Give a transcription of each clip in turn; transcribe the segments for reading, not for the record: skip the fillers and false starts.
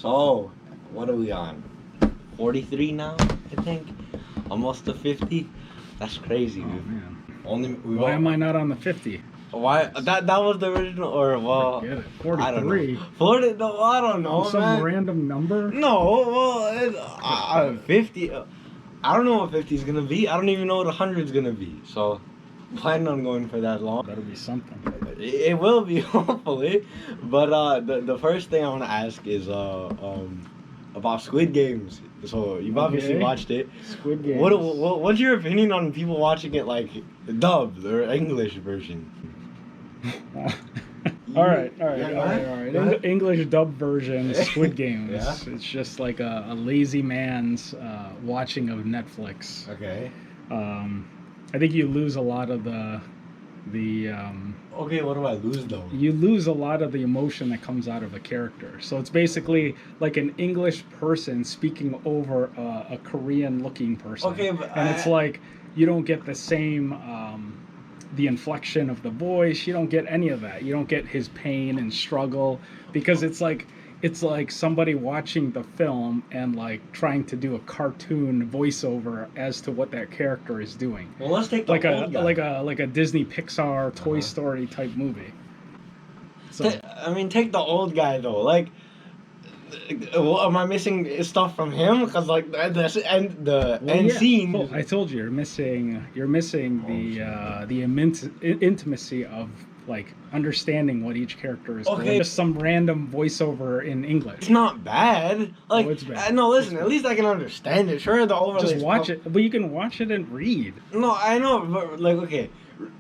So, what are we on? 43 now, I think. Almost to 50. That's crazy, Oh dude. man. Why am I not on the 50? Why that was the original, or well, Forget it. I don't 43. know. 40? No, I don't know, Some man. random number? No, well, 50. I don't know what 50 is gonna be. I don't even know what 100 is gonna be. So, planning on going for that long. Better be something. It will be, hopefully. But the first thing I want to ask is about Squid Games. So you've obviously watched it. Squid Games. What's your opinion on people watching it like dubbed or English version? All right. Yeah, English dub version, Squid Games. Yeah. It's just like a lazy man's watching of Netflix. Okay. I think you lose a lot of the Okay, what do I lose though? you lose a lot of the emotion that comes out of a character. So it's basically like an English person speaking over a Korean-looking person. Okay, but and it's like you don't get the same the inflection of the voice. You don't get any of that. You don't get his pain and struggle because it's like somebody watching the film and like trying to do a cartoon voiceover as to what that character is doing. Well, let's take the old guy. like a Disney Pixar Toy Story type movie. So Take the old guy though. Like, am I missing stuff from him? Because like the end scene. Well, I told you you're missing the intimacy of like understanding what each character is doing. Just some random voiceover in English. It's not bad. Like, it's bad. No, listen. At least I can understand it. Sure, the overlay. Just watch it, but you can watch it and read. No, I know, but like, okay,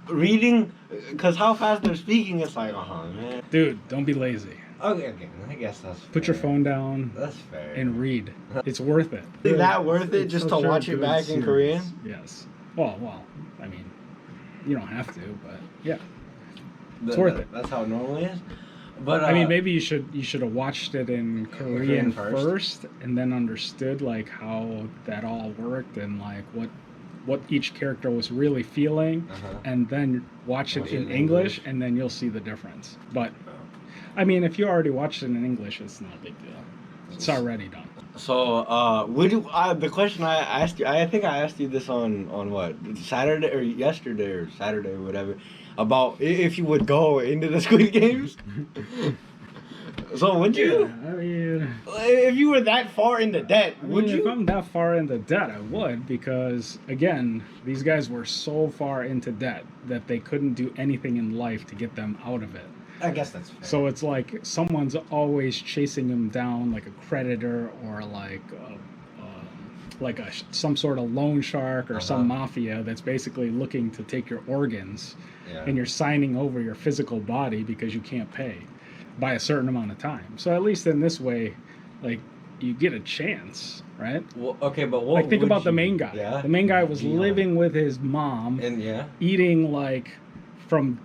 reading, because how fast they're speaking, it's like, man. Dude, don't be lazy. Okay, I guess that's fair. Put your phone down. That's fair. And read. It's worth it. Is that worth it just to watch it back in Korean? Yes. Well, I mean, you don't have to, but yeah. It's worth it. That's how it normally is. But I mean, maybe you should have watched it in Korean first, and then understood like how that all worked and like what each character was really feeling, and then watch it in English, and then you'll see the difference. But I mean, if you already watched it in English, it's not a big deal. It's already done. So, would you? The question I asked you, I think I asked you this on what, Saturday or yesterday or Saturday or whatever, about if you would go into the Squid Games. So would you? Yeah, I mean, if you were that far into debt, would you? If I'm that far into debt, I would, because again, these guys were so far into debt that they couldn't do anything in life to get them out of it. I guess that's fair. So it's like someone's always chasing them down, like a creditor or like some sort of loan shark or some mafia that's basically looking to take your organs, and you're signing over your physical body because you can't pay by a certain amount of time. So at least in this way, like, you get a chance, right? Well, okay, but what? Like, think about the main guy. Yeah. The main guy was living with his mom and eating like from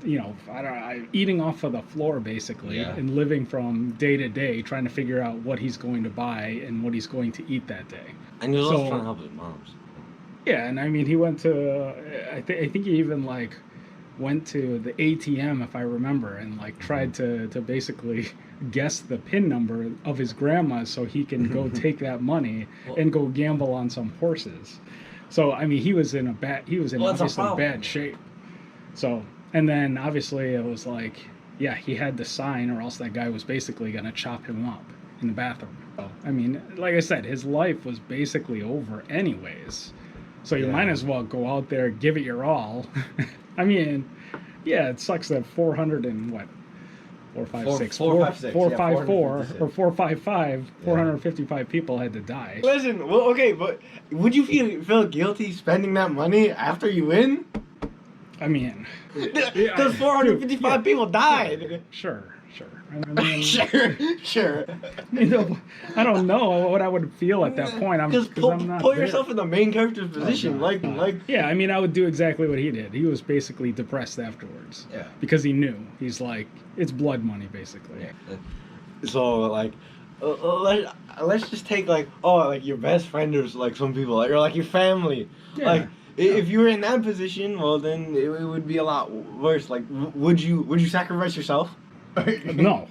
eating off of the floor basically, and living from day to day, trying to figure out what he's going to buy and what he's going to eat that day. And he was also trying to help his moms. Yeah, and I mean, he went to I think he even like went to the ATM, if I remember, and like tried to basically guess the PIN number of his grandma so he can go take that money and go gamble on some horses. So I mean, he was in obviously bad shape. So, and then obviously it was like, yeah, he had to sign or else that guy was basically going to chop him up in the bathroom. So, I mean, like I said, his life was basically over anyways. So you might as well go out there, give it your all. I mean, yeah, it sucks that 455 people had to die. Listen, well, okay, but would you feel guilty spending that money after you win? I mean, because 455 people died. Sure. I mean, sure. You know, I don't know what I would feel at that point. Put yourself in the main character's position, like. Yeah, I mean, I would do exactly what he did. He was basically depressed afterwards. Yeah. Because he knew. He's like, it's blood money, basically. Yeah. So like, let's just take like your best friend or like some people or like your family. Yeah. Like, if you were in that position, well then it would be a lot worse. Like, would you sacrifice yourself? No.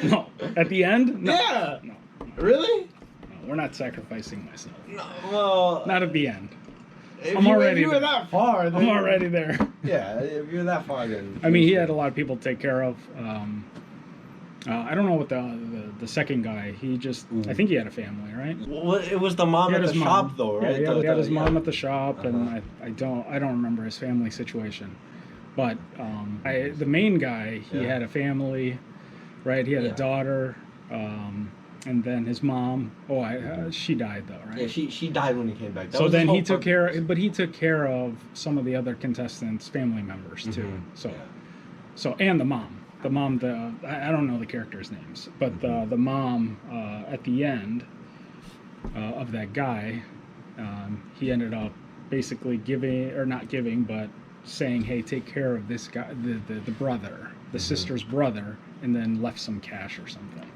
No. At the end? No. Yeah. No. Really? No, we're not sacrificing myself. No. Well, Not at the end. if I'm already if you were there. that far, then, I'm already there. Yeah, if you're that far, then. I mean, he had a lot of people to take care of. I don't know what the second guy. He just. I think he had a family, right? Well, it was the mom He at had the his shop, mom. though, Yeah, right? he had his yeah. mom at the shop, and Uh-huh. I don't remember his family situation. But the main guy, he Yeah. had a family, right? He had Yeah. a daughter, and then his mom. Oh, she died though, right? Yeah, she died when he came back. That So was his then whole he took purpose. care, but he took care of some of the other contestants' family members too. Mhm. So, Yeah. so and the mom, I don't know the characters' names, but the mom at the end of that guy, he ended up basically giving or not giving, but saying, "Hey, take care of this guy, the brother, the sister's brother," and then left some cash or something.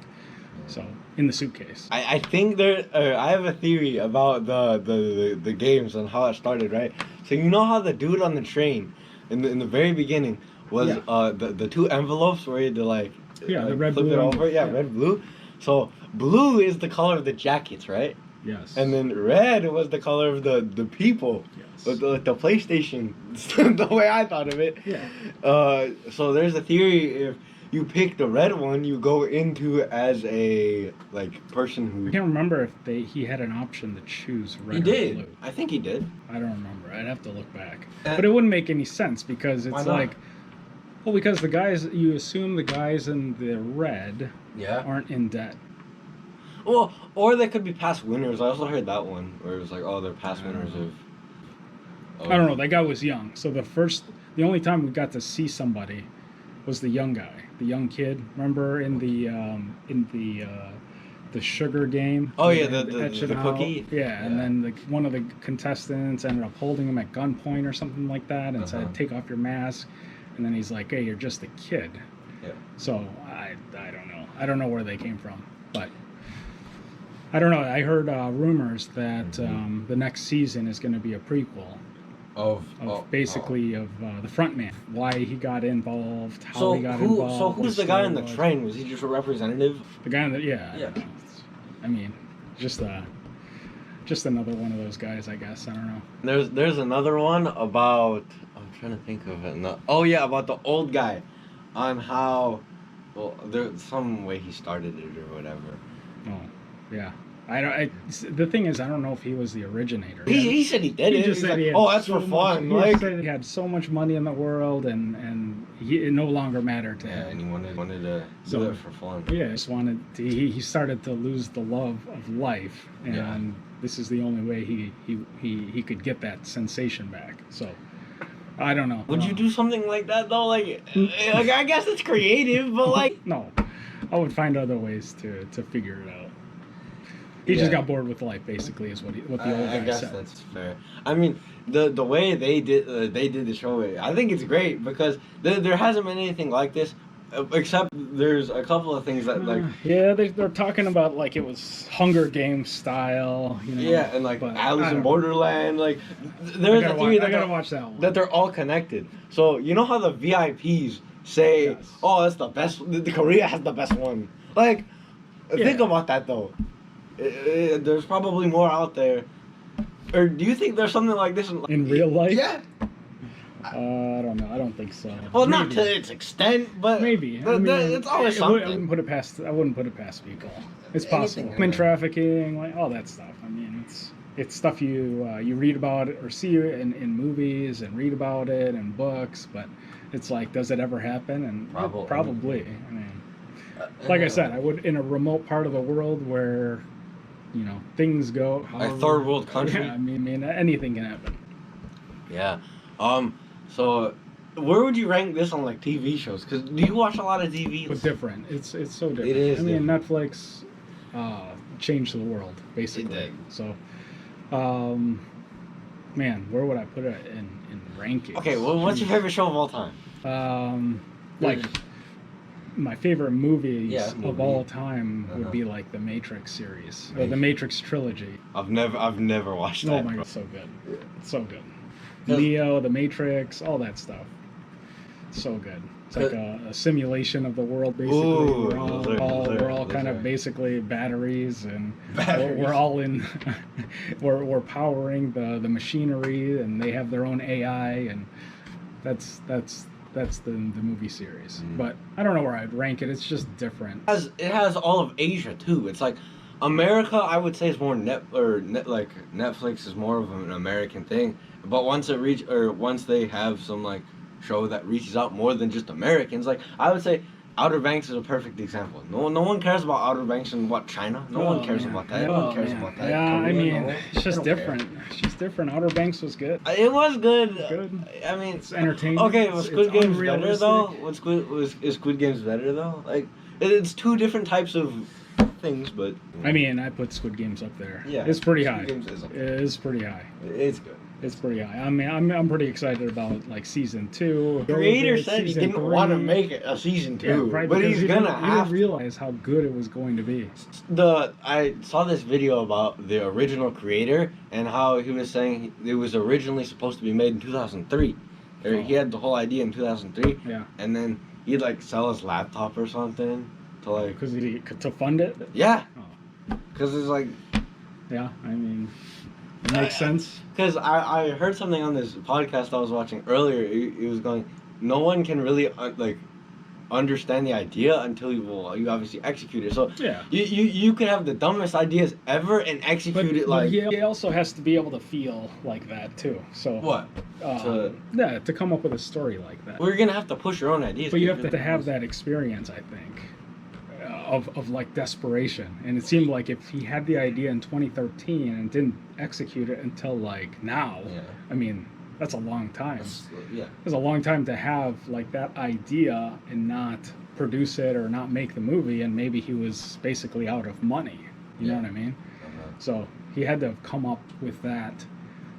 So in the suitcase. I think I have a theory about the games and how it started, right? So you know how the dude on the train in the very beginning was Yeah. the two envelopes where you had to like The red, flip blue it over, envelope, yeah, yeah. red blue. So blue is the color of the jackets, right? Yes. And then red was the color of the people. Yes. The PlayStation, the way I thought of it. Yeah. So there's a theory if you pick the red one, you go into as a like person I who. can't remember if he had an option to choose red He or did. blue. I think he did. I don't remember. I'd have to look back. Uh, But it wouldn't make any sense because Why it's not? like, well, because the guys, you assume the guys in the red Yeah. aren't in debt. Well, or they could be past winners. I also heard that one where it was like, oh, they're past I don't winners know. of. I don't know. That guy was young, so the only time we got to see somebody was the young guy, the young kid. Remember in the sugar game? Oh, yeah, They the etched it out. cookie? Yeah, and Yeah. then one of the contestants ended up holding him at gunpoint or something like that, and Uh-huh. said, "Take off your mask." And then he's like, "Hey, you're just a kid." Yeah. So I don't know. I don't know where they came from, but I don't know. I heard rumors that Mm-hmm. the next season is going to be a prequel Of basically of the front man, why he got involved, how So he got involved. so who's the guy on the story was. train? Was he just a representative? The guy on the I Yeah. don't know. I mean, just another one of those guys, I guess. I don't know. There's another one about I'm trying to think of it. No, oh yeah, about the old guy, on how, well, there's some way he started it or whatever. Oh, yeah. The thing is, I don't know if he was the originator. He said he did He it. just He's said like, he had oh, that's so for much- fun. He Like, said he had so much money in the world, and it no longer mattered to yeah, him. and he wanted to So- do it for fun. Yeah, just wanted to, he started to lose the love of life, and Yeah. this is the only way he could get that sensation back. So I don't know. Would you do something like that though? Like I guess it's creative, but like. No, I would find other ways to figure it out. He just Yeah. got bored with life, basically, is what the old I guy guess said. that's fair. I mean, the way they did the show, I think it's great because there hasn't been anything like this, except there's a couple of things that like Yeah, they're talking about like it was Hunger Games style, you know. yeah, and like but Alice I in don't- Borderland, like I there's a gotta theory watch, I that gotta they're, watch that one. that they're all connected. So you know how the VIPs say, Yes. "Oh, that's the best. The Korea has the best one." Like, think Yeah. about that though. There's probably more out there. Or do you think there's something like this In real life? Yeah. I don't know. I don't think so. Well, not Maybe. to its extent, but Maybe. it's always I wouldn't something. put it past. I wouldn't put it past people. It's Anything possible. can Human happen. trafficking, like all that stuff. I mean, it's stuff you read about it or see it in movies and read about it in books, but it's like, does it ever happen? And probably. I mean, like I said, I would in a remote part of the world where, things go. A third world country? Yeah, I mean, anything can happen. Yeah. So, where would you rank this on like TV shows? Because do you watch a lot of TV? But different. It's so different. It is I mean, different. Netflix changed the world basically. It did. So, man, where would I put it in rankings? Okay, well, what's your favorite show of all time? Like my favorite movies Yeah, of movie. all time would Uh-huh. be like the Matrix series, or the Matrix. Matrix trilogy. I've never watched that. Oh my god, so good, so good. Does- Neo, the Matrix, all that stuff. So good. It's like a simulation of the world, basically. Ooh, We're all kind of basically batteries, and Batteries. we're all in. we're powering the machinery, and they have their own AI, and that's the movie series. But I don't know where I'd rank it. It's just different. It has all of Asia too. It's like America, I would say, is more like Netflix is more of an American thing. But once they have some like show that reaches out more than just Americans, like I would say Outer Banks is a perfect example. No one cares about Outer Banks in China. No one cares about that. No one cares about that. Yeah, Korea, I mean, no one. it's just They don't different. care. It's just different. Outer Banks was good. It was good. Good. I mean, It's entertaining. okay, was Squid It's Games better unrealistic. though? Is Squid Games better though? Like, it's two different types of things, but I mean, I put Squid Games up there. Yeah, It's pretty Squid high. Games is up It is pretty high. it's good. It's pretty high. I mean, I'm pretty excited about like season 2. The creator said he Season didn't want to 3. make it a season 2, Yeah, right, but because he's he gonna didn't have to. realize how good it was going to be. I saw this video about the original creator and how he was saying it was originally supposed to be made in 2003. Or he had the whole idea in 2003, Yeah, and then he'd like sell his laptop or something to like because to fund it. yeah, Oh. because it's like Yeah, I mean, it makes sense. because I heard something on this podcast I was watching earlier. It was going, no one can really like understand the idea until you obviously execute it. So Yeah. you could have the dumbest ideas ever and execute it like he also has to be able to feel like that too. So what? to come up with a story like that. We're gonna have to push your own ideas. But you have to have that experience, I think, of like desperation. And it seemed like if he had the idea in 2013 and didn't execute it until like now, Yeah. I mean, that's a long time. Yeah. It's a long time to have like that idea and not produce it or not make the movie, and maybe he was basically out of money. You know Yeah. what I mean? Uh-huh. So he had to have come up with that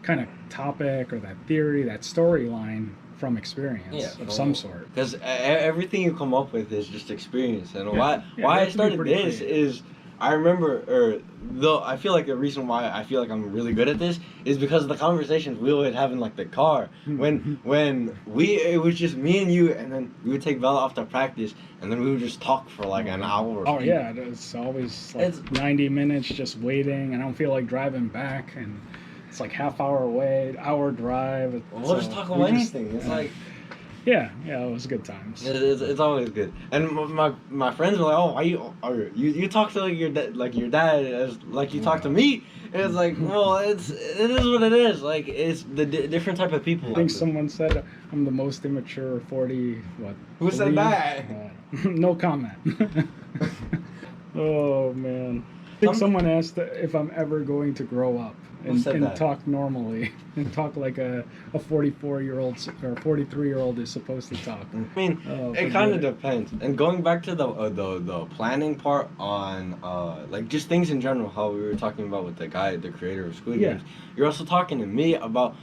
kind of topic or that theory, that storyline from experience of some sort. Because everything you come up with is just experience, and Yeah. why Yeah, why you I have to be started pretty this creative. is I remember, though I feel like the reason why I feel like I'm really good at this is because of the conversations we would have in like the car when it was just me and you, and then we would take Bella off to practice, and then we would just talk for like an hour. Oh yeah, it's always like It's- 90 minutes just waiting. I don't feel like driving back, and it's like half-hour away, hour drive. We'll just talk about anything. It's like. Yeah, it was good times. It's always good, and my friends were like, "Oh, why you talk to like your dad as like you talk to me?" And it's like, well, it is what it is. Like it's the different type of people. I think someone said I'm the most immature 40. What? Who said 40? that? No comment. Oh man. I think someone asked if I'm ever going to grow up Who said and that? talk normally and talk like a 44-year-old or 43-year-old is supposed to talk. I mean, Oh, it kind of forget it. depends. And going back to the planning part on like just things in general, how we were talking about with the creator of Squid Yeah. Games. You're also talking to me about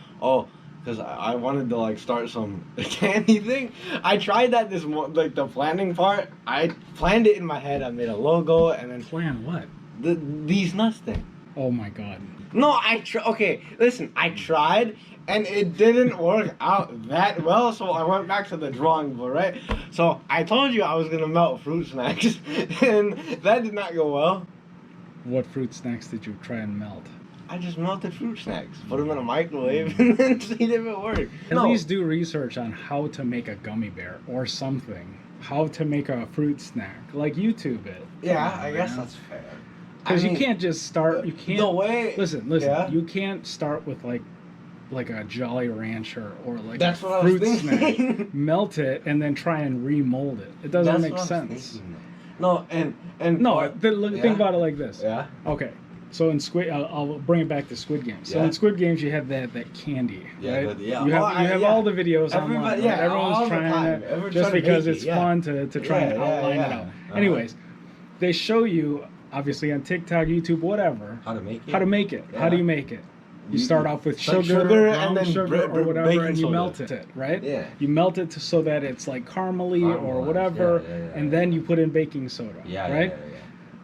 because I wanted to like start some candy thing. I tried that like the planning part. I planned it in my head. I made a logo and then Plan what? these nuts thing. Oh my god. No, okay, listen, I tried and it didn't work out that well, so I went back to the drawing board, right? So I told you I was gonna melt fruit snacks, and that did not go well. What fruit snacks did you try and melt? I just melted fruit snacks, put them in a microwave, and then see if it worked. At least do research on how to make a gummy bear or something. How to make a fruit snack. Like YouTube it. Yeah, I guess that's fair. Because I you mean, can't just start. You can't. The way. Listen. Yeah. You can't start with like a Jolly Rancher or like That's a what I was fruit thinking. snack. Melt it and then try and remold it. It doesn't That's make what I was sense. thinking. No, and No, yeah. think about it like this. Yeah. Okay. So in Squid, I'll bring it back to Squid Games. So Yeah. in Squid Games, you have that candy, Yeah, right? yeah. You have, Oh, you have yeah. all the videos Everybody- online. Right? yeah, Everyone's all the trying time. to, Everyone's just trying to because make it, it's yeah. fun to try and Yeah, outline yeah. it out. Uh-huh. Anyways, they show you obviously on TikTok, YouTube, whatever, How to make it? how to make it. How do you make it? You start off with It's like sugar, sugar brown and then sugar or whatever, baking and you soda. melt it, right? Yeah. You melt it so that it's like caramely or Caramelized, whatever, yeah, and then you put in baking soda, Yeah, right? yeah.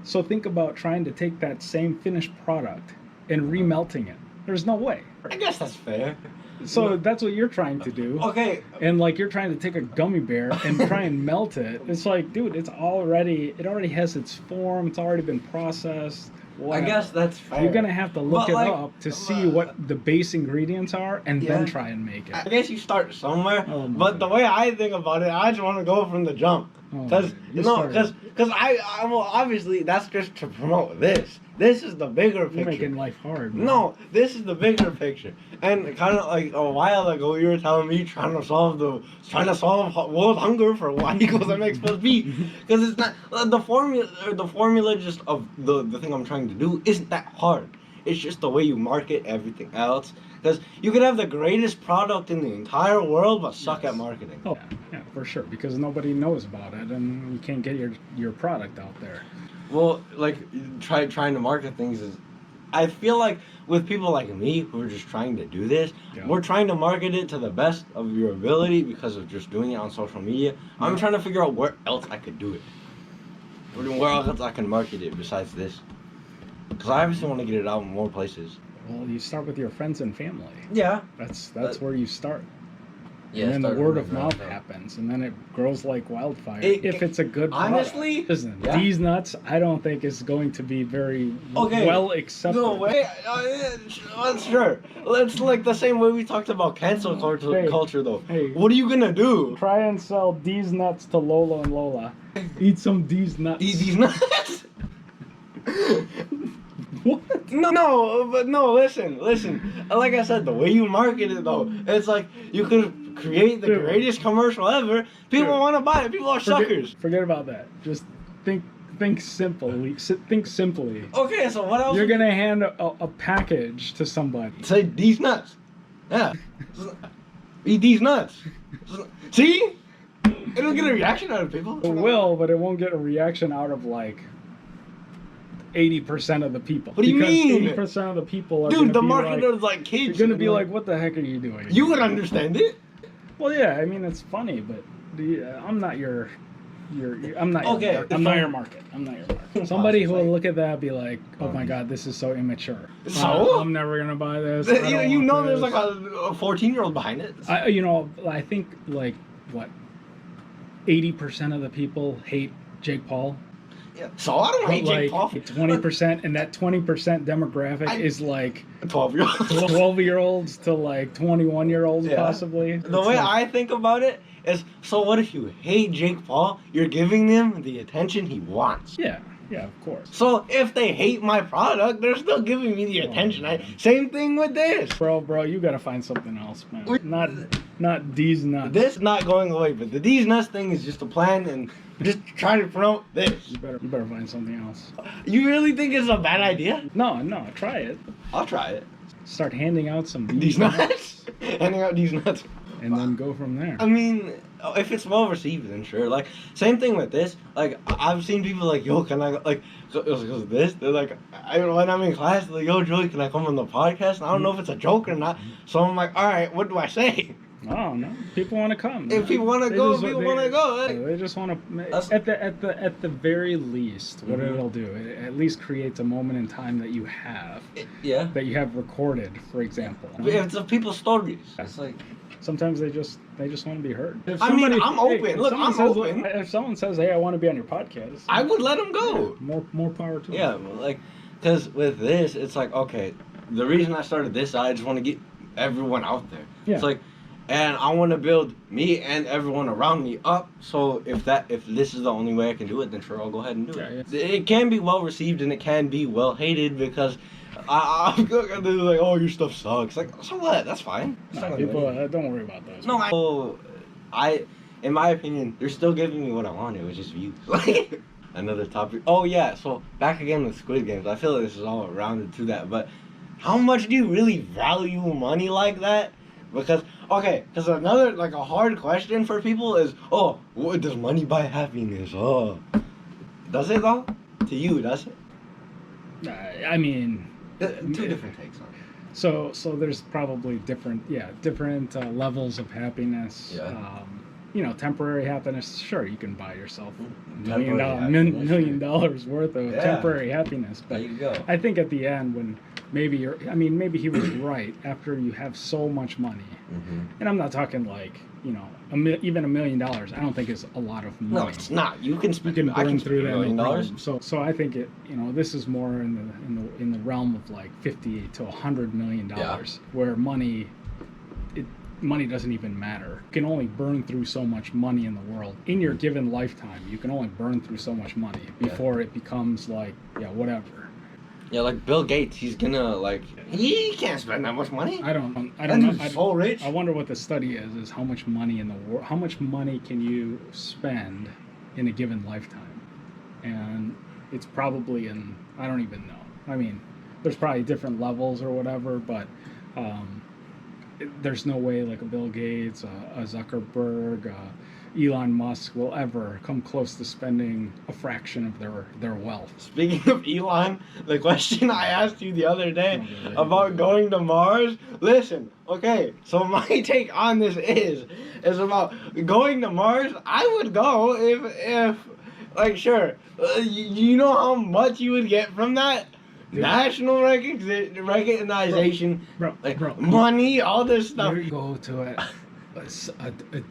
So think about trying to take that same finished product and remelting it. There's no way. I guess that's fair. So that's what you're trying to do. Okay. And like you're trying to take a gummy bear and try and melt it. It's like, dude, it already has its form. It's already been processed. I guess that's fair. You're gonna have to look But, it like, up to see what the base ingredients are, and then try and make it. I guess you start somewhere, Oh, my but the God. way I think about it, I just want to go from the jump. Oh, Because you no, started. because I well, obviously that's just to promote this. This is the bigger picture. You're making life hard. Man. No, this is the bigger picture. And kind of like a while ago, you were telling me trying to solve world hunger for Y equals MX plus B, because it's not the formula. The formula just of the thing I'm trying to do isn't that hard. It's just the way you market everything else. Because you could have the greatest product in the entire world, but suck at marketing. Oh, yeah, for sure. Because nobody knows about it, and you can't get your product out there. Well, like trying to market things is, I feel like with people like me who are just trying to do this, we're trying to market it to the best of your ability because of just doing it on social media. I'm trying to figure out where else I could do it. Where else I can market it besides this? Because I obviously want to get it out in more places. Well, you start with your friends and family. Yeah. That's where you start. Yeah, and then the word of mouth happens, and then it grows like wildfire. If it's a good product. Honestly, listen, these nuts, I don't think is going to be very well accepted. No way. Sure. It's like the same way we talked about cancel culture, though. Hey, what are you gonna do? Try and sell these nuts to Lola and Lola. Eat some these nuts. Eat these nuts. What? No, listen. Like I said, the way you market it, though, it's like you could create the greatest commercial ever. People want to buy it. People are suckers. Forget about that. Just think simply. Think simply. Okay, so what else? You're gonna hand a package to somebody. Say these nuts. Yeah. Eat these nuts. See? It'll get a reaction out of people. It will, but it won't get a reaction out of like 80% of the people. What do you mean? 80% of the people are Dude, the be marketers like kids. You're gonna be like, what the heck are you doing? You would understand it. Well, yeah, I mean it's funny, but I'm not your I'm not Okay, your, I'm not your market. I'm not your market. Somebody who will look at that and be like, oh my god, this is so immature. So? I'm never gonna buy this. You know there's like a 14-year-old behind it. I think like what 80% of the people hate Jake Paul. Yeah. So I don't hate Jake Paul. 20%, and that 20% demographic is like 12-year-olds. 12-year-olds to like 21-year-olds possibly. The way I think about it is, so what if you hate Jake Paul? You're giving them the attention he wants. Yeah, of course. So if they hate my product, they're still giving me the attention. Same thing with this. Bro, you gotta find something else, man. Not these nuts. This not going away, but the these nuts thing is just a plan and just try to promote this. You better find something else. You really think it's a bad idea? No, try it. I'll try it. Start handing out some these nuts. Handing out these nuts. And then go from there. I mean, if it's well received, then sure. Like, same thing with this. Like, I've seen people like, yo, can I, like, cause this? They're like, when I'm in class, they're like, yo, Joey, can I come on the podcast? And I don't know if it's a joke or not. So I'm like, all right, what do I say? Oh no, people want to come. If people want to go, people want to go. They just want to. At the very least, what it'll do, it at least creates a moment in time that you have. That you have recorded, for example. It's of people's stories. It's like sometimes they just want to be heard. I'm open. Look, I'm open. If someone says, "Hey, I want to be on your podcast," I would let them go. More power to them. Yeah, like, because with this, it's like, okay, the reason I started this, I just want to get everyone out there. Yeah. It's like. And I want to build me and everyone around me up. So if this is the only way I can do it, then sure, I'll go ahead and do it. Yeah. It can be well received and it can be well hated because I'm like, oh, your stuff sucks. Like, so what? That's fine. People, don't worry about those. No, in my opinion, they're still giving me what I wanted, which is views. Like, another topic. Oh yeah. So back again with Squid Games. I feel like this is all rounded to that. But how much do you really value money like that? Because another, like, a hard question for people is, oh, what does money buy happiness? Oh, does it though? To you, does it? I mean, two different takes on it. So there's probably different levels of happiness. Yeah. Temporary happiness. Sure, you can buy yourself $1 million worth of temporary happiness. But there you go. I think at the end, maybe he was right. After you have so much money, and I'm not talking like, even $1 million. I don't think is a lot of money. No, it's not. You can You spend. can I burn can through spend that. $1 no million. problem. So I think this is more in the realm of like 50 to $100 million, where money doesn't even matter. You can only burn through so much money in the world in your given lifetime. You can only burn through so much money before it becomes like, whatever. Yeah, like Bill Gates, he's gonna he can't spend that much money. I don't know. He's so rich. I wonder what the study is how much money in the world, how much money can you spend in a given lifetime? And it's probably I don't even know. I mean, there's probably different levels or whatever, but there's no way like a Bill Gates, a Zuckerberg, Elon Musk will ever come close to spending a fraction of their wealth. Speaking of Elon, the question I asked you the other day about going to Mars. Listen, okay, so my take on this is about going to Mars. I would go if like, sure, you know how much you would get from that? Dude. National recognition, bro, money, all this stuff. You go to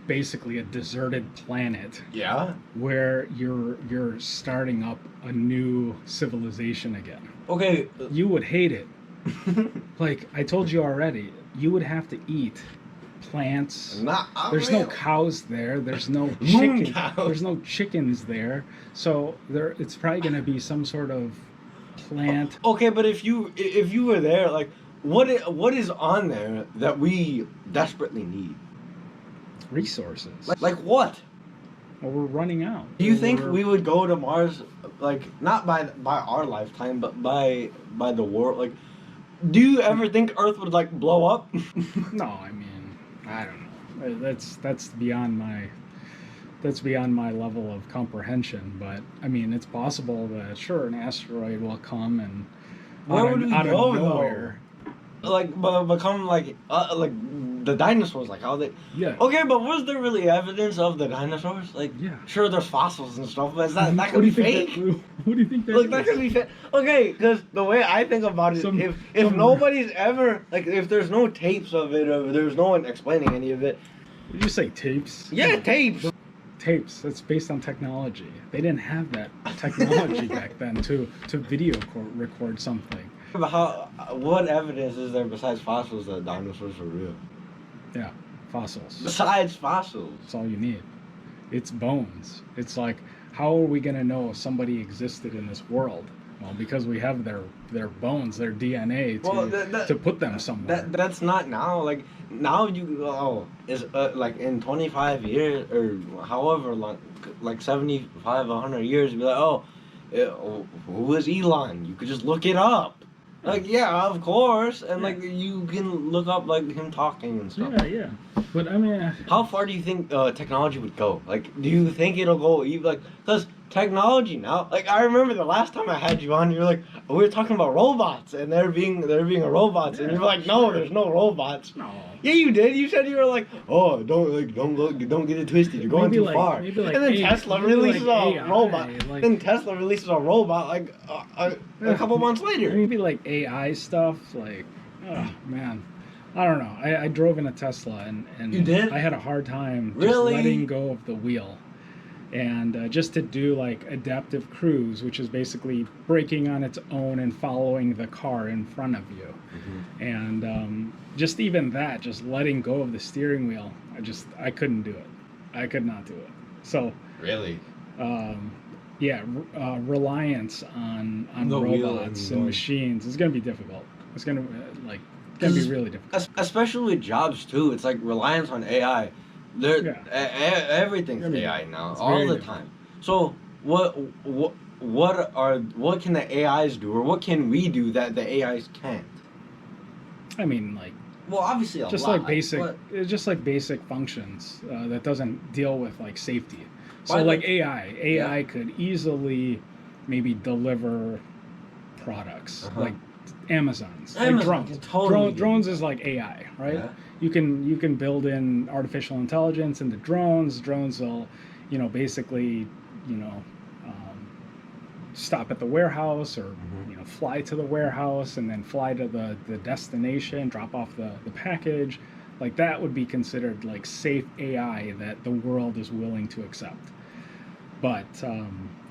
basically a deserted planet. Yeah. Where you're starting up a new civilization again. Okay. You would hate it. Like I told you already, you would have to eat plants. There's no cows there. There's no chicken. There's no chickens there. So it's probably going to be some sort of plant. Okay, but if you were there, like, what is on there that we desperately need? Resources. Like what? Well, we're running out. Do you think we would go to Mars, like, not by our lifetime, but by the world? Like, do you ever think Earth would like blow up? No, I mean, I don't know. That's beyond my level of comprehension. But I mean, it's possible that sure an asteroid will come and out of nowhere. Like become like the dinosaurs, like how they. Yeah. Okay, but was there really evidence of the dinosaurs? Like, yeah. Sure, there's fossils and stuff, but that could be fake. What do you think that? Like, that could be fake. Okay, because the way I think about it, if nobody's ever if there's no tapes of it, or there's no one explaining any of it. Did you say tapes? Yeah, tapes. Tapes. That's based on technology. They didn't have that technology back then to video record something. But what evidence is there besides fossils that dinosaurs were real? Yeah, fossils. Besides fossils. That's all you need. It's bones. It's like, how are we going to know if somebody existed in this world? Well, because we have their bones, their DNA to put them somewhere. That's not now. Like, now like in 25 years or however long, like 75, 100 years, you'd be like, who is Elon? You could just look it up. Like, yeah, of course, and like you can look up like him talking and stuff. Yeah. But I mean, how far do you think technology would go? Like, do you think it'll go even like? Because technology now, like I remember the last time I had you on, you were like, we were talking about robots and there being a robots, and you're like, no, there's no robots. No. Yeah, you did. You said you were like, oh, don't get it twisted. You're going too far. Maybe like and then Tesla releases a robot. Like, then Tesla releases a robot like a couple months later. Maybe like AI stuff. Like, oh man, I don't know. I drove in a Tesla and you did? I had a hard time just letting go of the wheel. And just to do like adaptive cruise, which is basically braking on its own and following the car in front of you. And just even that, just letting go of the steering wheel, I couldn't do it. I could not do it. So really, reliance on robots and machines is going to be difficult. It's going to be really difficult. Especially with jobs too. It's like reliance on AI. Everything's AI now, all the time. So what can the AIs do, or what can we do that the AIs can't? I mean, like, well, obviously just lot, like basic functions that doesn't deal with like safety. So like AI could easily maybe deliver products like Amazon's. Like drones. Totally. Drones is like AI, right? Yeah. You can build in artificial intelligence into drones. Drones will, basically, stop at the warehouse or fly to the warehouse and then fly to the destination, drop off the package. Like that would be considered like safe AI that the world is willing to accept. But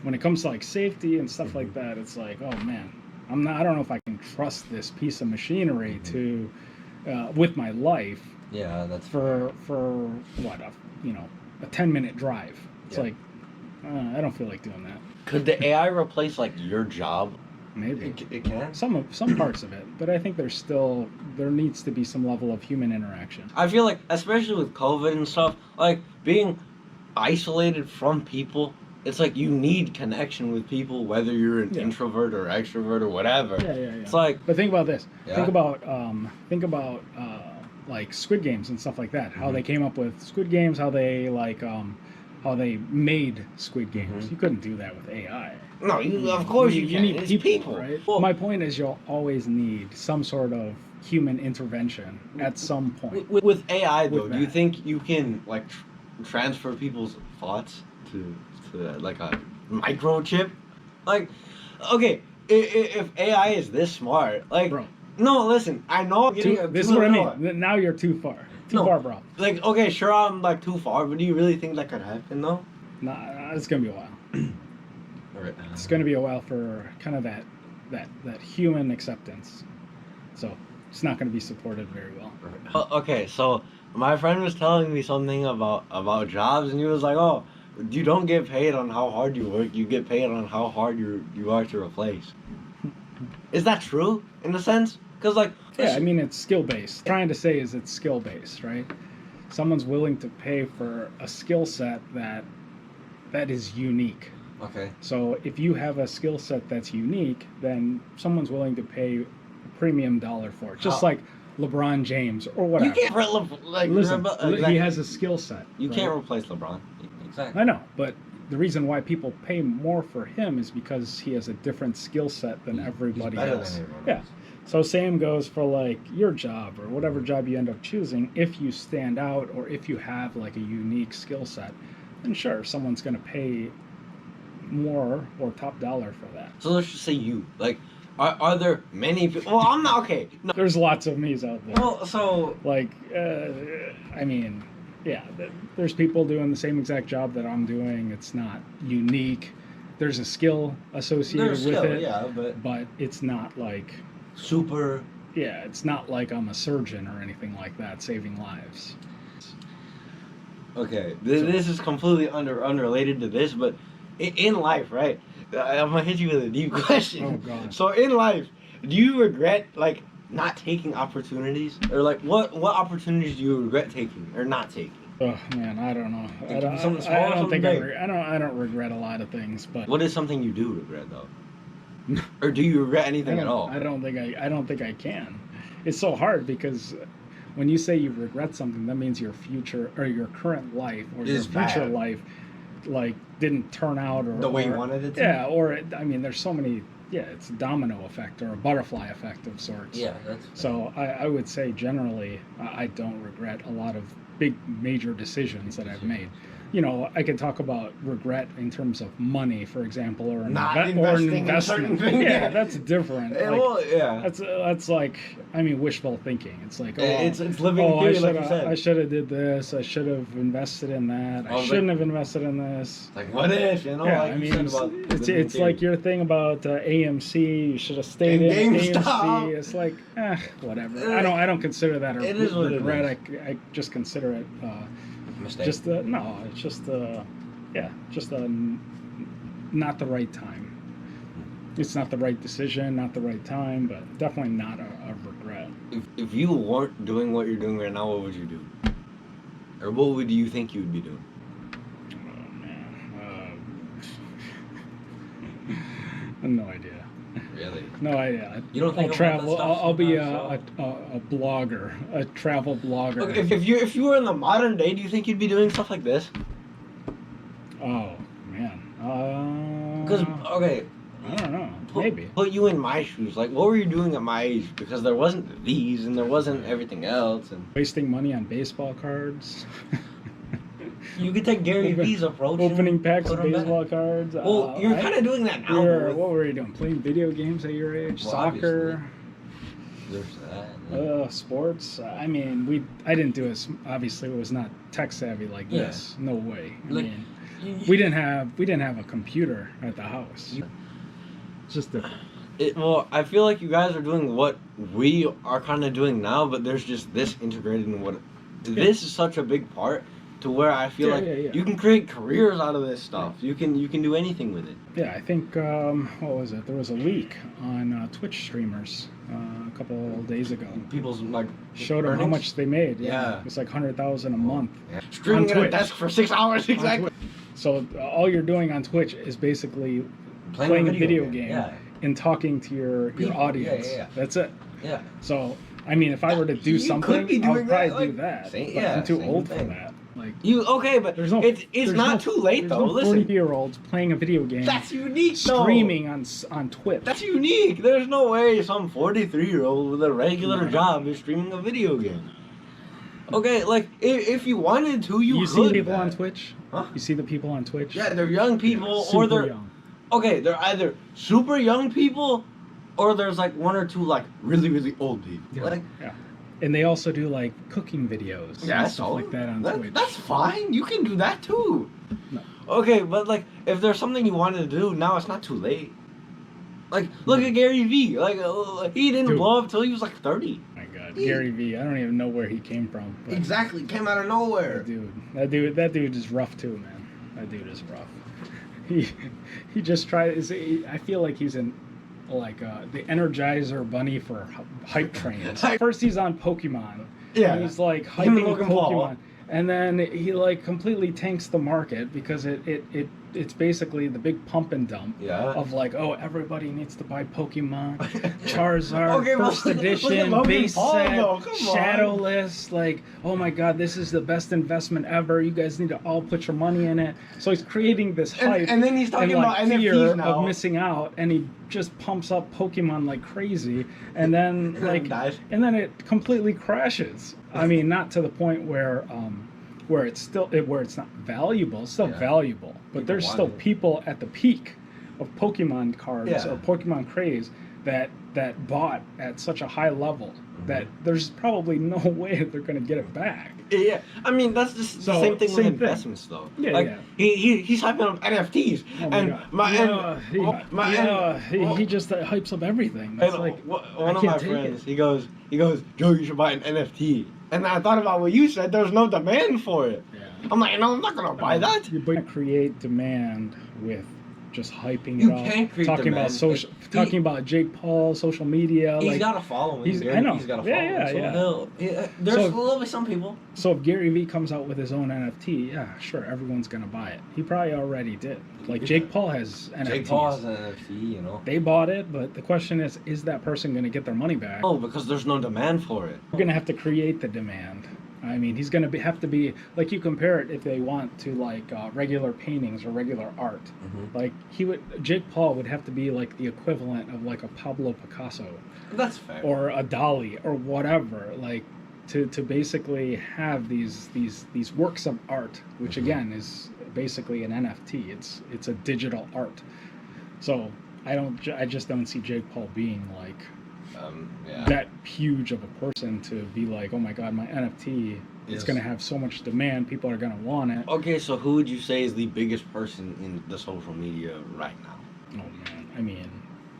when it comes to like safety and stuff like that, it's like, oh man, I don't know if I can trust this piece of machinery to with my life. Yeah, that's for what a 10-minute drive. It's like I don't feel like doing that. Could the AI replace like your job? Maybe it can. Some parts of it, but I think there needs to be some level of human interaction. I feel like, especially with COVID and stuff, like being isolated from people, it's like you need connection with people, whether you're an introvert or extrovert or whatever. Yeah. It's like, but think about this. Yeah. Think about like Squid Games and stuff like that. How they came up with Squid Games. How they how they made Squid Games. You couldn't do that with AI. No, of course you can. need It's people, right? Well, my point is you'll always need some sort of human intervention at some point. With AI though, With do you that. think you can like transfer people's thoughts to like a microchip? Like, okay, if AI is this smart, like, Bro. no, listen, I know. This is what I mean. Now you're too far. Too far, bro. Like, okay, sure, I'm like too far, but do you really think that could happen though? Nah, it's gonna be a while. Right. It's gonna be a while for kind of that human acceptance. So it's not gonna be supported very well. Okay, so my friend was telling me something about jobs, and he was like, "Oh, you don't get paid on how hard you work. You get paid on how hard you are to replace." Is that true in a sense? Because like, Yeah, I mean it's skill based. Trying to say is it's skill based, right? Someone's willing to pay for a skill set that is unique. okay, So if you have a skill set that's unique, then someone's willing to pay a premium dollar for it. Just How? like LeBron James or whatever. you can't like Listen, exactly. he has a skill set. You right? can't replace LeBron. Exactly. I know, but the reason why people pay more for him is because he has a different skill set than everybody better else. than everyone Yeah. else. So same goes for like your job or whatever job you end up choosing. If you stand out or if you have like a unique skill set, then sure, someone's going to pay more or top dollar for that. So let's just say you like. Are there many people? Well, I'm not okay. No. There's lots of me's out there. Well, so Like, I mean, yeah, there's people doing the same exact job that I'm doing. It's not unique. There's a skill associated there's with skill, it, yeah, but it's not like, super. yeah, it's not like I'm a surgeon or anything like that saving lives. Okay, this is completely unrelated to this, but in life, right? I'm gonna hit you with a deep question. Oh, God. So in life, do you regret like not taking opportunities, or like what opportunities do you regret taking or not taking? Oh man, I don't know. It could be something small or something big. I don't regret a lot of things, but What is something you do regret though? Or do you regret anything at all? I don't think I can. It's so hard because when you say you regret something, that means your future or your current life or your Is future bad. life like didn't turn out or The way you wanted it to? Yeah, or I mean, there's so many. Yeah, it's a domino effect or a butterfly effect of sorts. Yeah, that's. So I would say generally I don't regret a lot of big major decisions that I've made. You know, I could talk about regret in terms of money, for example, or Not or an investing in investment. certain things. Yeah, that's different. Like, Well, yeah. that's like, I mean, wishful thinking. It's like, oh, It's living oh, theory, like you said. I should have did this. I should have invested in that. I Oh, but- shouldn't have invested in this. Like what if, you know? Yeah, like I you mean, said about it's living theory. like your thing about AMC. You should have stayed And in GameStop. AMC. It's like, whatever. I don't consider that a It is what it regret. is. I just consider it Mistake. just no. It's just not the right time. It's not the right decision, not the right time, but definitely not a regret. If you weren't doing what you're doing right now, what would you do? Or what would you think you would be doing? Oh man, no idea. Really? No idea. You don't think I'll about travel. that stuff I'll be sometimes, a blogger, a travel blogger. Look, if you were in the modern day, do you think you'd be doing stuff like this? Oh man. Because okay, I don't know. Maybe. Put you in my shoes. Like, what were you doing at my age? Because there wasn't these and there wasn't everything else. And Wasting money on baseball cards. You could take Gary V's approach. Opening packs put of 'em back. baseball cards. Well, you're kind of doing that now. What were you doing? Playing video games at your age? Well, Soccer? There's that. Sports? I mean, I didn't do it. Obviously, it was not tech savvy like this. No way. I mean, we didn't have a computer at the house. It's just different. Well, I feel like you guys are doing what we are kind of doing now, but there's just this integrated in what. This is such a big part to where I feel you can create careers out of this stuff. You can do anything with it. Yeah, I think what was it? There was a leak on Twitch streamers a couple days ago. People's showed them how much they made. Yeah. It's like 100,000 a month. Yeah. Streaming at a desk for 6 hours exactly. So all you're doing on Twitch is basically playing a video game and talking to your audience. Yeah. That's it. Yeah. So I mean, if I were to do something, I would probably do that. But I'm too old for that. Like but there's no, it's not too late though. Listen, 40-year-olds playing a video game. That's unique. Streaming on Twitch. That's unique. There's no way some 43-year-old with a regular job is streaming a video game. Okay, like if you wanted to, you could. You see people on Twitch? Huh? You see the people on Twitch? Yeah, they're young people, or they're young. Okay, they're either super young people, or there's like one or two like really old people. Yeah. And they also do like cooking videos and stuff like that on Twitch. That's fine. You can do that too. No. Okay, but like if there's something you wanted to do, now it's not too late. Like look at Gary V. Like he didn't blow up till he was like 30. My God, Gary V. I don't even know where he came from. Exactly, came out of nowhere. That dude is rough too, man. That dude is rough. He just tries. I feel like he's the Energizer Bunny for hype trains. First he's on Pokemon. Yeah. And he's like hyping Pokemon. And then he like completely tanks the market because it's basically the big pump and dump of like, oh, everybody needs to buy Pokemon, Charizard, first edition, base set, shadowless, like, oh my God, this is the best investment ever. You guys need to all put your money in it. So he's creating this hype and then he's talking about fear NFTs now. of missing out, and he just pumps up Pokemon like crazy, and then and then it completely crashes. I mean, not to the point where it's not valuable. It's still valuable, but People there's still people at the peak of Pokemon cards or Pokemon craze that bought at such a high level that there's probably no way they're going to get it back. Yeah, I mean that's just the same thing with investments, though. Yeah, like he's hyping up NFTs, he just hypes up everything. It's like one of my friends, he goes, Joe, you should buy an NFT. And I thought about what you said. There's no demand for it. Yeah. I'm like, no, I'm not gonna buy that. You can't create demand with just hyping it up. You can't create demand. Talking about Jake Paul, social media. He's got a following. I know. He's got a following. There's will be some people. So if Gary Vee comes out with his own NFT, yeah, sure, everyone's gonna buy it. He probably already did. Like Jake Paul has NFTs. Jake Paul has an NFT, you know. They bought it, but the question is that person gonna get their money back? Oh, because there's no demand for it. We're gonna have to create the demand. I mean, he's going to have to be, like, you compare it if they want to, like, regular paintings or regular art. Mm-hmm. Like, Jake Paul would have to be, like, the equivalent of, like, a Pablo Picasso. That's fair. Or a Dali or whatever, like, to basically have these works of art, which, again, is basically an NFT. It's a digital art. So, I just don't see Jake Paul being, like, that huge of a person to be like, oh my God, my NFT is going to have so much demand, people are going to want it. Okay, so who would you say is the biggest person in the social media right now? Oh man, I mean,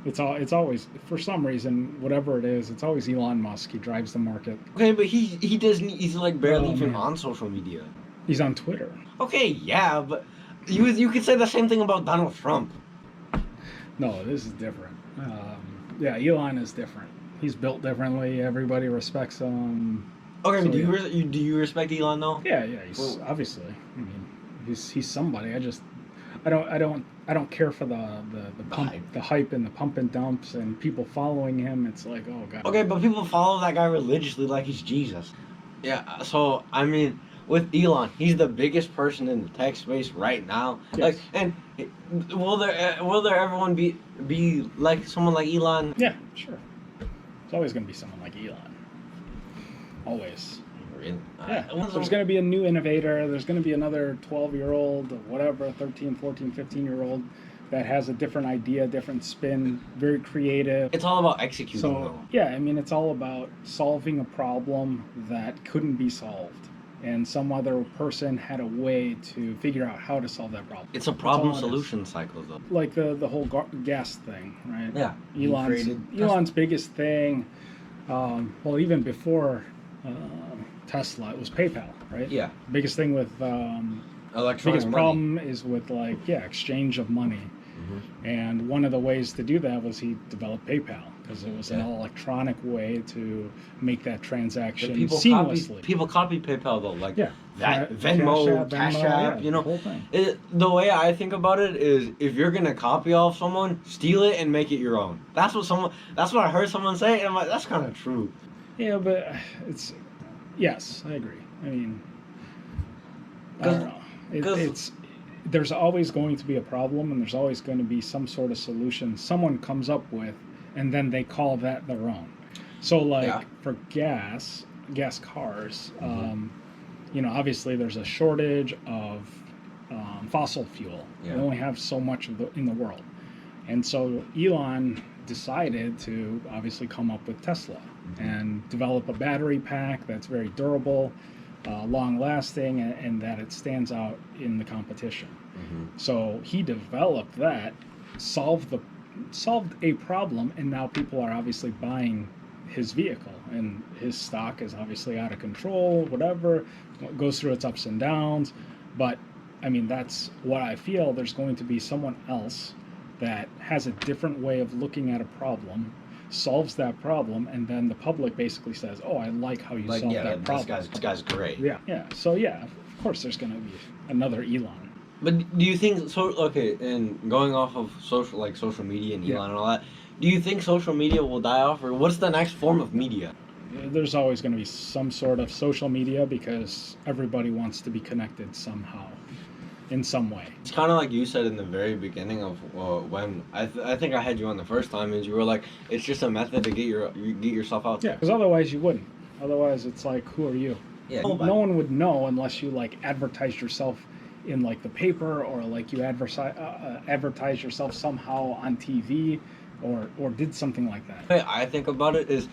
it's always, for some reason, whatever it is, it's always Elon Musk. He drives the market. Okay, but he's like barely even on social media. He's on Twitter. Okay, yeah, but you could say the same thing about Donald Trump. No, this is different. Yeah, Elon is different. He's built differently. Everybody respects him. Okay, so, do you respect Elon though? Yeah, he's obviously. I mean, he's somebody. I don't care for the hype and the pump and dumps and people following him. It's like, oh God. Okay, but people follow that guy religiously like he's Jesus. Yeah, so I mean, with Elon, he's the biggest person in the tech space right now. Yes. Like, and will there everyone be like someone like Elon? Yeah, sure. It's always going to be someone like Elon. Always. Yeah, there's going to be a new innovator. There's going to be another 12-year-old, or whatever, 13, 14, 15-year-old that has a different idea, different spin, very creative. It's all about executing. So, yeah, I mean, it's all about solving a problem that couldn't be solved. And some other person had a way to figure out how to solve that problem. It's a problem-solution cycle, though. Like the whole gas thing, right? Yeah. Elon's biggest thing, well, even before Tesla, it was PayPal, right? Yeah. Biggest thing with biggest problem is with exchange of money. Mm-hmm. And one of the ways to do that was he developed PayPal because it was an electronic way to make that transaction seamlessly. People copy PayPal though, like that Venmo, Cash App, you know. The whole thing. The way I think about it is, if you're gonna copy off someone, steal it and make it your own. That's what I heard someone say, and I'm like, that's kind of true. Yeah, but yes, I agree. I mean, I don't know. There's always going to be a problem, and there's always going to be some sort of solution someone comes up with, and then they call that their own. So, for gas cars, obviously there's a shortage of fossil fuel. Yeah. We only have so much in the world. And so Elon decided to obviously come up with Tesla and develop a battery pack that's very durable, long-lasting, and that it stands out in the competition. Mm-hmm. So he developed that, solved a problem, and now people are obviously buying his vehicle, and his stock is obviously out of control, whatever, goes through its ups and downs. But, I mean, that's what I feel. There's going to be someone else that has a different way of looking at a problem, solves that problem, and then the public basically says, "Oh, I like how you solved that problem. This guy's great." Yeah. So of course, there's going to be another Elon. But do you think and going off of social media and Elon and all that, do you think social media will die off, or what's the next form of media? There's always going to be some sort of social media because everybody wants to be connected somehow, in some way. It's kind of like you said in the very beginning of when I think I had you on the first time, and you were like, it's just a method to get yourself out there. Yeah, because otherwise you wouldn't. Otherwise it's like, who are you? Yeah. No one would know unless you advertised yourself in the paper, or you advertise yourself somehow on TV, or did something like that. The way I think about it is,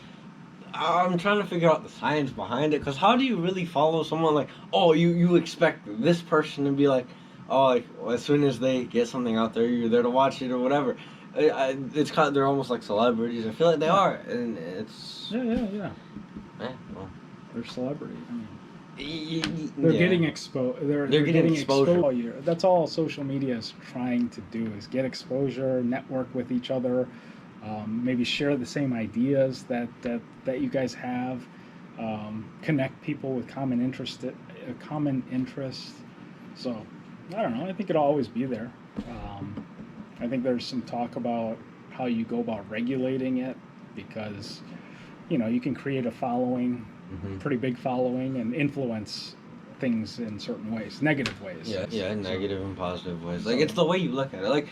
I'm trying to figure out the science behind it, because how do you really follow someone you expect this person to be as soon as they get something out there, you're there to watch it or whatever. It's kind of, they're almost like celebrities. I feel like they are, and it's yeah. Well, they're celebrities. I mean, they're getting exposed. They're getting exposure all year. That's all social media is trying to do, is get exposure, network with each other, maybe share the same ideas that you guys have, connect people with common interest. So I don't know. I think it'll always be there. I think there's some talk about how you go about regulating it, because you can create a following. Mm-hmm. Pretty big following, and influence things in certain ways, negative ways. Yeah, negative and positive ways. It's the way you look at it.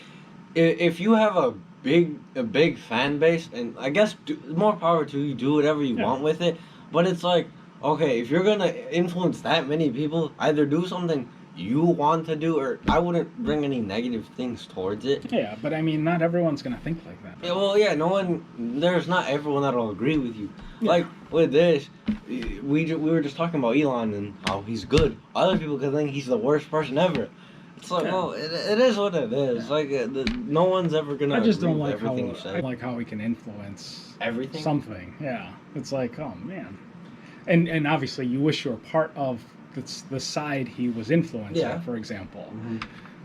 If you have a big fan base, and I guess more power to you, do whatever you want with it. But it's okay, if you're gonna influence that many people, either do something you want to do, or I wouldn't bring any negative things towards it. Yeah, but I mean, not everyone's gonna think like that. Yeah, well, there's not everyone that'll agree with you. Yeah. With this, we were just talking about Elon and how he's good. Other people could think he's the worst person ever. It's well, it is what it is. Yeah. No one's ever gonna. I just don't like everything you say. I like how he can influence everything. Something, yeah. It's oh man, and obviously you wish you were part of the side he was influencing, for example.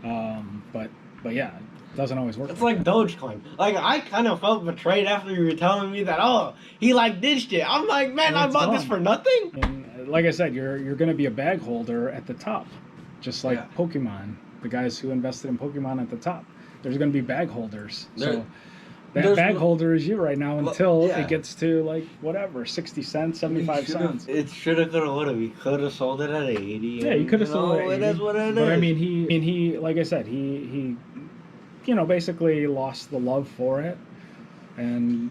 Mm-hmm. But yeah, it doesn't always work. It's like Dogecoin. I kind of felt betrayed after you were telling me that. He did shit. I'm like, man, I bought this for nothing. And like I said, you're gonna be a bag holder at the top, just like Pokemon. The guys who invested in Pokemon at the top, there's gonna be bag holders. So that bag holder is you right now until it gets to 60 cents, 75 cents. It should have, could have, would have. He could have sold it at 80. Yeah, he could have sold it at 80. It is what it is. But I mean, he like I said, he basically lost the love for it, and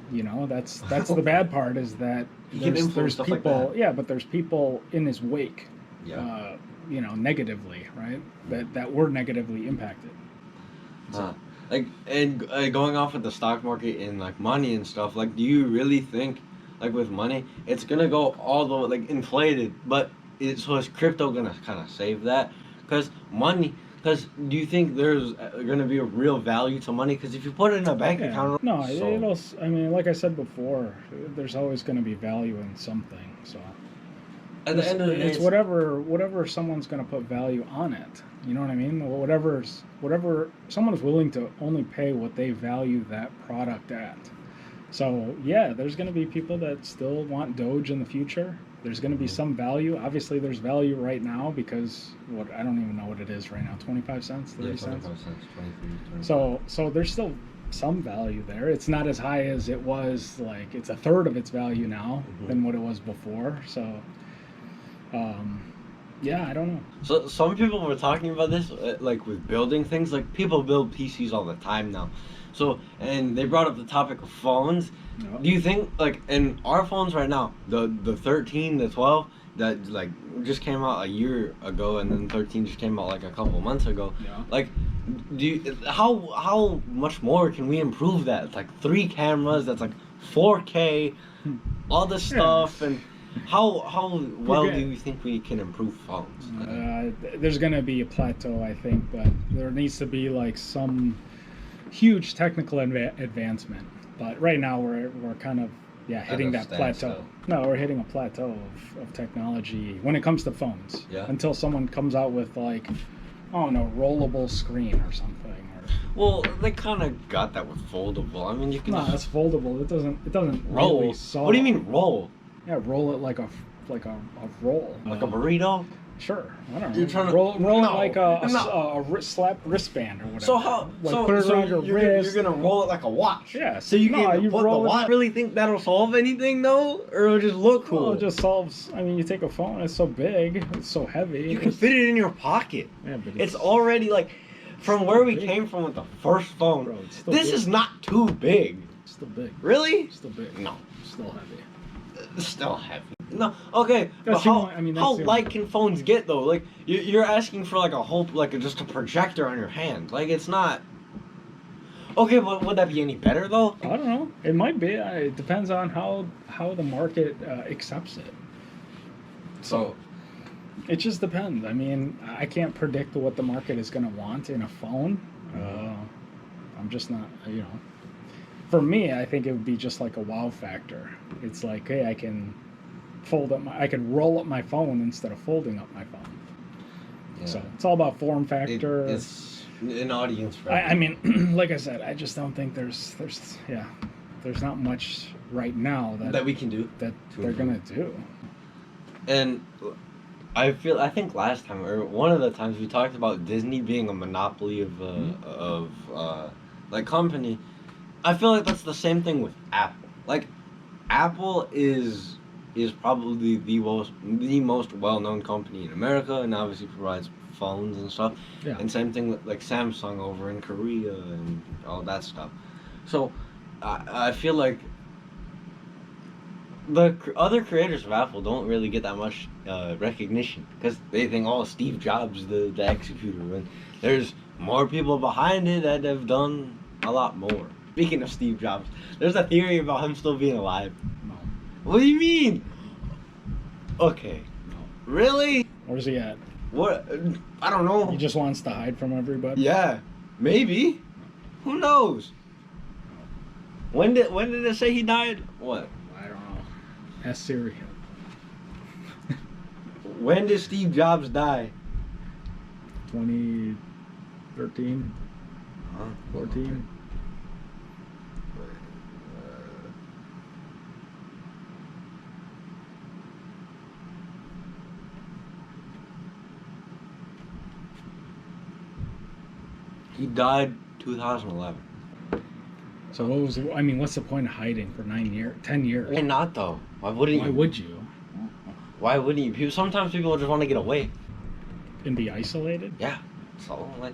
that's the bad part, is that He can influence there's stuff people, like that. yeah, but there's people in his wake, Yeah. negatively, right? That were negatively impacted. Huh. Like, and going off with the stock market and like money and stuff, like, do you really think, like, with money, it's gonna go all the way, like, inflated, but so is crypto gonna kind of save that? Because money, because do you think there's gonna be a real value to money? Because if you put it in a bank Yeah, account, no, so it'll. I mean, like I said before, there's always going to be value in something. So at the end of the day, it's whatever someone's going to put value on it. You know what I mean? Whatever someone's willing to only pay what they value that product at. So yeah, there's going to be people that still want Doge in the future. There's going to be some value. Obviously, there's value right now because I don't even know what it is right now. 25 cents, 30 cents. 25 cents, 23, So there's still some value there. It's not as high as it was. Like it's a third of its value now than what it was before. So, yeah, I don't know. So some people were talking about this, like with building things. Like people build PCs all the time now. So and they brought up the topic of phones. Yep. Do you think like in our phones right now, the 13, the 12 that like just came out a year ago, and then 13 just came out like a couple months ago. Yeah. Like, how much more can we improve that? It's like 3 cameras. That's like 4K. All this stuff and. How well do you think we can improve phones? There's going to be a plateau, I think, but there needs to be like some huge technical advancement. But right now we're kind of hitting that plateau. No, we're hitting a plateau of technology when it comes to phones. Yeah. Until someone comes out with like, I don't know, rollable screen or something. Well, they kind of got that with foldable. I mean, you can. No, that's foldable. It doesn't roll. Really solve. What do you mean roll? Yeah, roll it like a roll. Like a burrito? Sure. I don't know. You're trying to roll it like a no. wristband or whatever. So how? Like so put it around your you're wrist. You're gonna roll it like a watch. Yeah. So you can you put the roll it watch. up. Really think that'll solve anything though, or it'll just look cool? Well, it just solves. I mean, you take a phone. It's so big. It's so heavy. You can fit it in your pocket. Yeah, but it's already like, from where we big. came from with the first phone. Bro, it's still this big. is not too big. It's still big. Really? It's still big. No. It's still heavy. It's still heavy. No, okay, That's but how, the only- I mean, that's how the only- light can phones get though? Like you're asking for like a whole just a projector on your hand. Like it's not. Okay, but would that be any better though? I don't know. It might be. It depends on how the market accepts it. So, It just depends. I mean, I can't predict what the market is going to want in a phone. I'm just not, For me, I think it would be just like a wow factor. It's like, hey, I can roll up my phone instead of folding up my phone. yeah. So it's all about form factor. It's an audience for I mean, like I said, I just don't think there's not much right now that we can do. that they're gonna do. And I think last time or one of the times we talked about Disney being a monopoly of like company. I feel like that's the same thing with Apple. Like Apple is probably the most well-known company in America, and obviously provides phones and stuff. Yeah. And same thing with like Samsung over in Korea and all that stuff. So I feel like the other creators of Apple don't really get that much recognition because they think, oh, Steve Jobs the executor, and there's more people behind it that have done a lot more. Speaking of Steve Jobs, there's a theory about him still being alive. No. What do you mean? Okay. No. Really? Where's he at? What? I don't know. He just wants to hide from everybody. Yeah, maybe. Who knows? When did it say he died? What? I don't know. Ask Siri. When did Steve Jobs die? 2013, 14. He died 2011. So what's the point of hiding for 9 years, 10 years? Why not though? Why wouldn't Why you? would you? Why wouldn't you? Sometimes people just want to get away. And be isolated? Yeah. So like,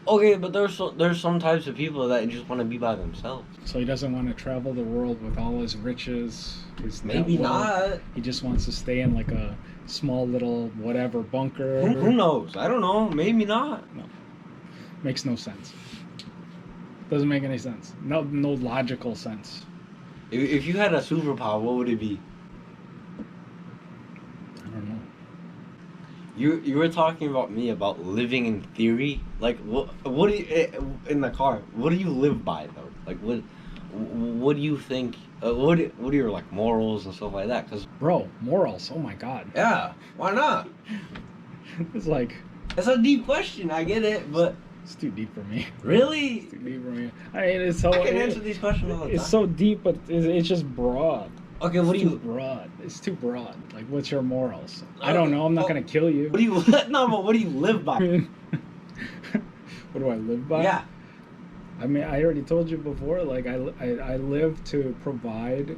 okay, but there's some types of people that just want to be by themselves. So he doesn't want to travel the world with all his riches. His net Maybe wealth. not. He just wants to stay in like a small little whatever bunker. Who knows? I don't know. Maybe not. No, makes no sense. Doesn't make any sense. No logical sense. If you had a superpower, what would it be? I don't know. You were talking about me about living in theory. Like what do you, in the car? What do you live by though? Like what do you think? What are your like morals and stuff like that? Cause Bro, morals. Oh my god. yeah, why not? It's like It's a deep question. I get it, but it's too deep for me. really, It's too deep for me. I mean, it's so. I can answer these questions all the time. It's so deep, but it's just broad. Okay, what do It's too you? broad. It's too broad. Like, what's your morals? I don't know. I'm not gonna kill you. What do you? No, but what do you live by? What do I live by? Yeah. I mean, I already told you before. Like, I live to provide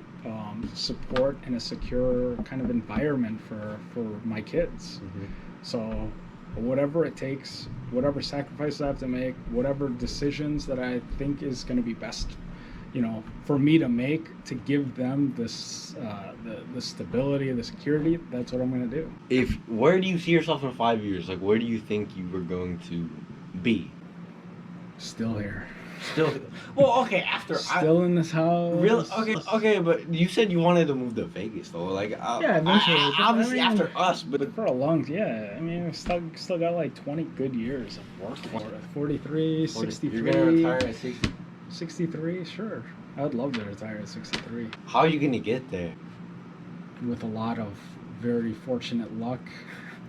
support and a secure kind of environment for my kids. So, whatever it takes, whatever sacrifices I have to make, whatever decisions that I think is going to be best, for me to make to give them this the stability, the security. That's what I'm going to do. Where do you see yourself in 5 years? Like, where do you think you were going to be? Still here. Still, well, okay. Still in this house. Really? Okay, but you said you wanted to move to Vegas, though. Like, Yeah, eventually. obviously I mean, after us, but for a long, yeah. I mean, we still got like 20 good years of work for it. 43, 63. You're gonna retire at 60. 63, sure. I would love to retire at 63 How are you gonna get there? with a lot of very fortunate luck.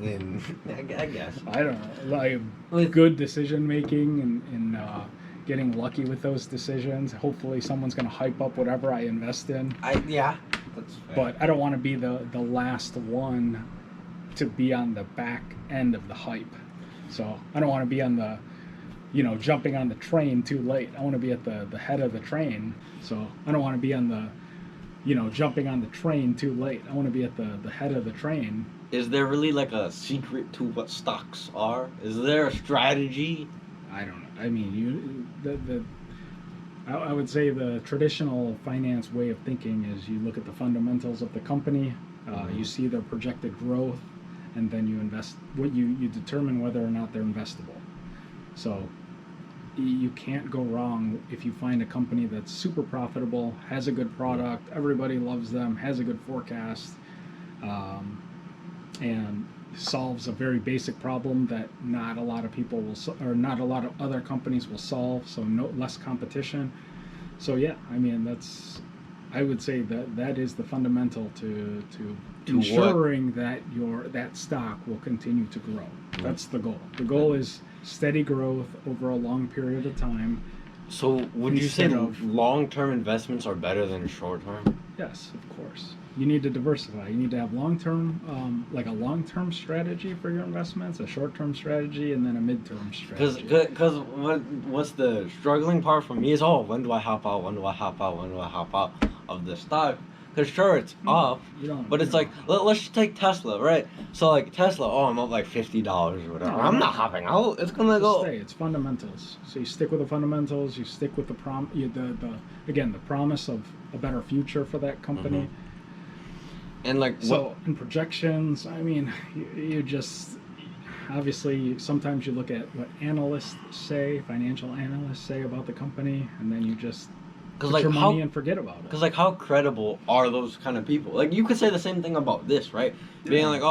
And I guess. I don't know, like With- good decision making and getting lucky with those decisions. Hopefully, someone's going to hype up whatever I invest in. Yeah. That's fair. But I don't want to be the last one to be on the back end of the hype. So I don't want to be on the, jumping on the train too late. I want to be at the head of the train. So I don't want to be on the, jumping on the train too late. I want to be at the head of the train. Is there really like a secret to what stocks are? Is there a strategy? I don't know. I mean, I would say the traditional finance way of thinking is you look at the fundamentals of the company, you see their projected growth, and then you invest. You determine whether or not they're investable. So you can't go wrong if you find a company that's super profitable, has a good product, everybody loves them, has a good forecast, and solves a very basic problem that not a lot of people or not a lot of other companies will solve. So less competition. So yeah, I mean I would say that is the fundamental to ensuring that that stock will continue to grow. That's the goal. The goal is steady growth over a long period of time. So would you say long-term investments are better than short-term? Yes, of course. You need to diversify. You need to have long-term, like a long-term strategy for your investments, a short-term strategy, and then a mid-term strategy. Because what's the struggling part for me is, when do I hop out? When do I hop out? When do I hop out of the stock? Because sure, it's up, but it's like, let's just take Tesla, right? So like Tesla, I'm up like $50 or whatever. I'm not hopping out. It's gonna go. It's fundamentals. So you stick with the fundamentals. You stick with the promise of a better future for that company. And like in projections, I mean, you just obviously sometimes you look at what analysts say, financial analysts say about the company, and then you just put your money and forget about it. Because like, how credible are those kind of people? Like, you could say the same thing about this, right? Being like,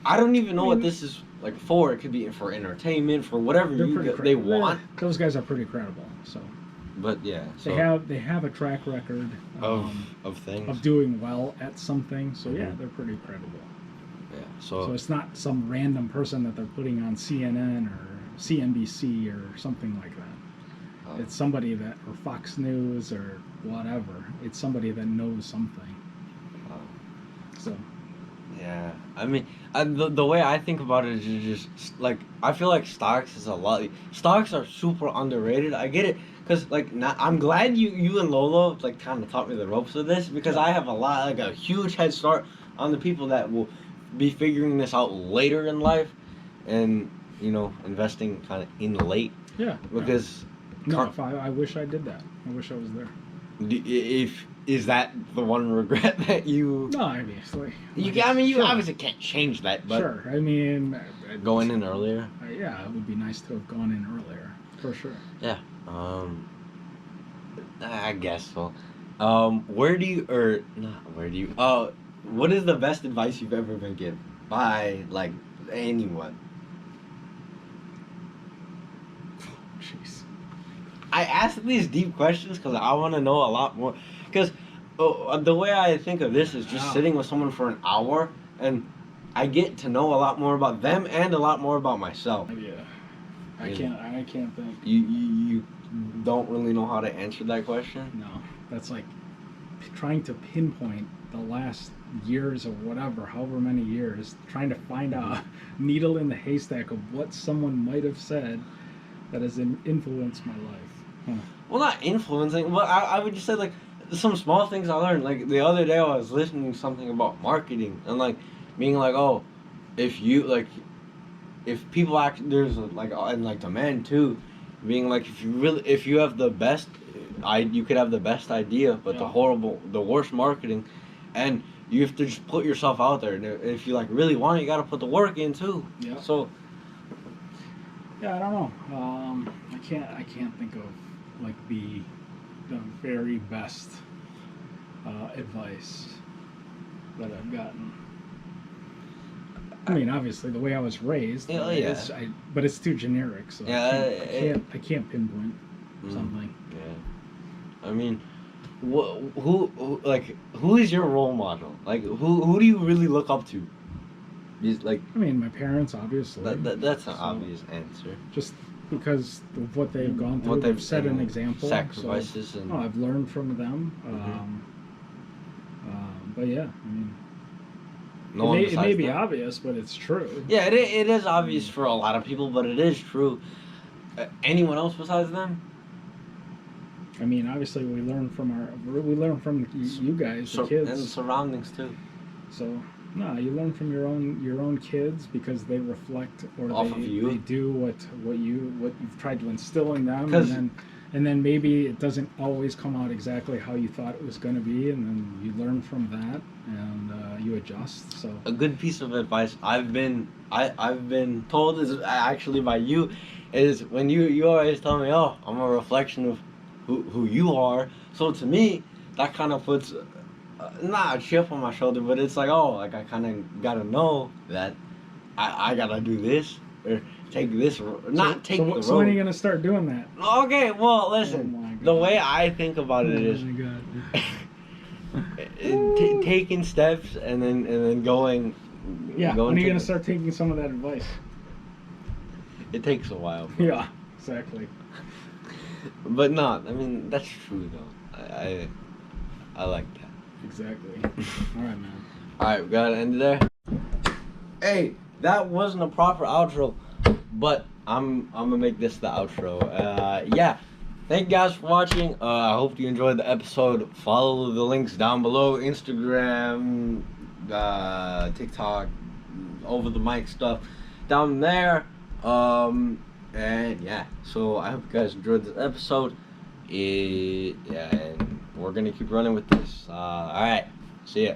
I don't even know what this is like for. It could be for entertainment, for whatever they want. Those guys are pretty credible. So. But yeah, they have a track record of things, of doing well at something. So yeah, they're pretty credible. Yeah. So it's not some random person that they're putting on CNN or CNBC or something like that. It's somebody or Fox News or whatever. It's somebody that knows something. So. Yeah, I mean, the way I think about it is just like, I feel like stocks are super underrated. I get it. Because, I'm glad you and Lolo, kind of taught me the ropes of this, because I have a huge head start on the people that will be figuring this out later in life. And investing kind of in late Yeah. because No, I wish I did that. I wish I was there. if is that the one regret that you? No, obviously. You Sure. obviously can't change that, but Sure. I mean, going in earlier. Yeah, it would be nice to have gone in earlier, for sure. Yeah. I guess so. Where do you or not? Where do you? What is the best advice you've ever been given by like anyone? Jeez. I ask these deep questions because I want to know a lot more. Because the way I think of this is just Wow. sitting with someone for an hour, and I get to know a lot more about them and a lot more about myself. Yeah. I Yeah. can't think. You don't really know how to answer that question. No, that's like trying to pinpoint the last years or whatever, however many years, trying to find a needle in the haystack of what someone might have said that has influenced my life. Huh. Well, not influencing, but I would just say like some small things I learned. Like the other day, I was listening to something about marketing and like being like, oh, if people act there's like and like the men too, being like if you have the best, you could have the best idea, but the worst marketing, and you have to just put yourself out there. And if you like really want it, you got to put the work in too. Yeah. So. Yeah, I don't know. I can't think of like the very best advice that I've gotten. I mean, obviously, the way I was raised, but it's too generic, so I can't pinpoint something. Yeah, I mean, who is your role model? Like, who do you really look up to? Like, I mean, my parents, obviously. That's an obvious answer. Just because of what they've gone through, What they've set an example. Sacrifices so, and. I've learned from them. But yeah, I mean. It may be obvious, but it's true. Yeah, it is obvious for a lot of people, but it is true. Anyone else besides them? I mean, obviously, we learn from you guys, the kids, and the surroundings too. So no, you learn from your own kids because they reflect or Off of you. They do what you've tried to instill in them, and then maybe it doesn't always come out exactly how you thought it was going to be, and then you learn from that and you adjust. So a good piece of advice I've been told is actually by you, is when you always tell me, oh, I'm a reflection of who you are. So to me, that kind of puts not a chip on my shoulder, but it's like, oh, like I kind of gotta know that I gotta do this or take this, So when are you gonna start doing that? Okay, well, listen. The way I think about it is taking steps and then going. Yeah. When are you gonna start taking some of that advice? It takes a while. Yeah. Exactly. But no, I mean that's true though. I like that. Exactly. All right, man. All right, we gotta end it there. Hey, that wasn't a proper outro, but I'm gonna make this the outro. Yeah. Thank you guys for watching. I hope you enjoyed the episode. Follow the links down below: Instagram, TikTok, over the mic stuff down there. And yeah, so I hope you guys enjoyed this episode. And we're gonna keep running with this. All right, see ya.